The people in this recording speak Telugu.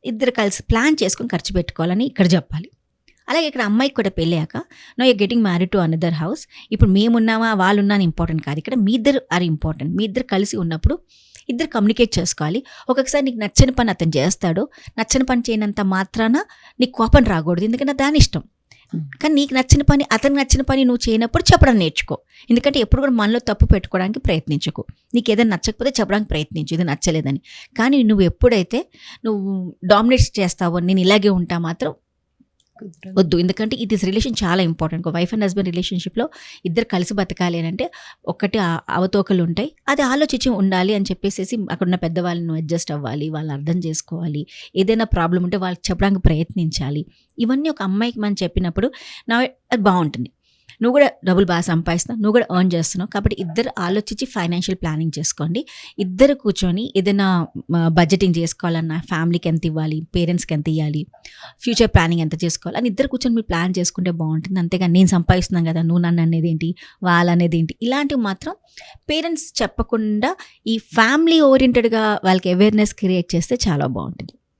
ఇద్దరు కలిసి ప్లాన్ చేసుకొని ఖర్చు పెట్టుకోవాలని ఇక్కడ చెప్పాలి. అలాగే ఇక్కడ అమ్మాయికి కూడా పెళ్ళాక no you getting married to another house. ఇప్పుడు మేమున్నామా వాళ్ళు ఉన్నాను ఇంపార్టెంట్ కాదు, ఇక్కడ మీ ఇద్దరు ఆర్ ఇంపార్టెంట్. మీ ఇద్దరు కలిసి ఉన్నప్పుడు ఇద్దరు కమ్యూనికేట్ చేసుకోవాలి. ఒక్కొక్కసారి నీకు నచ్చని పని అతను చేస్తాడు, నచ్చని పని చేయనంత మాత్రాన నీకు కోపం రాకూడదు, ఎందుకంటే దాని ఇష్టం. కానీ నీకు నచ్చిన పని అతనికి నచ్చిన పని నువ్వు చేయనప్పుడు చెప్పడం నేర్చుకో. ఎందుకంటే ఎప్పుడు కూడా మనలో తప్పు పెట్టుకోవడానికి ప్రయత్నించకు. నీకు ఏదైనా నచ్చకపోతే చెప్పడానికి ప్రయత్నించు, ఇది నచ్చలేదని. కానీ నువ్వు ఎప్పుడైతే నువ్వు డామినేట్ చేస్తావో నేను ఇలాగే ఉంటా మాత్రం వద్దు. ఎందుకంటే ఇది రిలేషన్ చాలా ఇంపార్టెంట్. వైఫ్ అండ్ హస్బెండ్ రిలేషన్షిప్లో ఇద్దరు కలిసి బతకాలి అని అంటే ఒకటి అవతోకలు ఉంటాయి, అది ఆలోచించి ఉండాలి అని చెప్పేసి అక్కడున్న పెద్దవాళ్ళను అడ్జస్ట్ అవ్వాలి, వాళ్ళని అర్థం చేసుకోవాలి. ఏదైనా ప్రాబ్లం ఉంటే వాళ్ళకి చెప్పడానికి ప్రయత్నించాలి. ఇవన్నీ ఒక అమ్మాయికి మనం చెప్పినప్పుడు అది బాగుంటుంది. నువ్వు కూడా డబ్బులు బాగా సంపాదిస్తున్నావు, నువ్వు కూడా ఎర్న్ చేస్తున్నావు, కాబట్టి ఇద్దరు ఆలోచించి ఫైనాన్షియల్ ప్లానింగ్ చేసుకోండి. ఇద్దరు కూర్చొని ఏదైనా బడ్జెటింగ్ చేసుకోవాలన్నా ఫ్యామిలీకి ఎంత ఇవ్వాలి, పేరెంట్స్కి ఎంత ఇవ్వాలి, ఫ్యూచర్ ప్లానింగ్ ఎంత చేసుకోవాలి అని ఇద్దరు కూర్చొని మీరు ప్లాన్ చేసుకుంటే బాగుంటుంది. అంతేగాని నేను సంపాదిస్తున్నాను కదా నువ్వు నన్ను అనేది ఏంటి, వాళ్ళు అనేది ఏంటి, ఇలాంటివి మాత్రం పేరెంట్స్ చెప్పకుండా ఈ ఫ్యామిలీ ఓరియంటెడ్గా వాళ్ళకి అవేర్నెస్ క్రియేట్ చేస్తే చాలా బాగుంటుంది.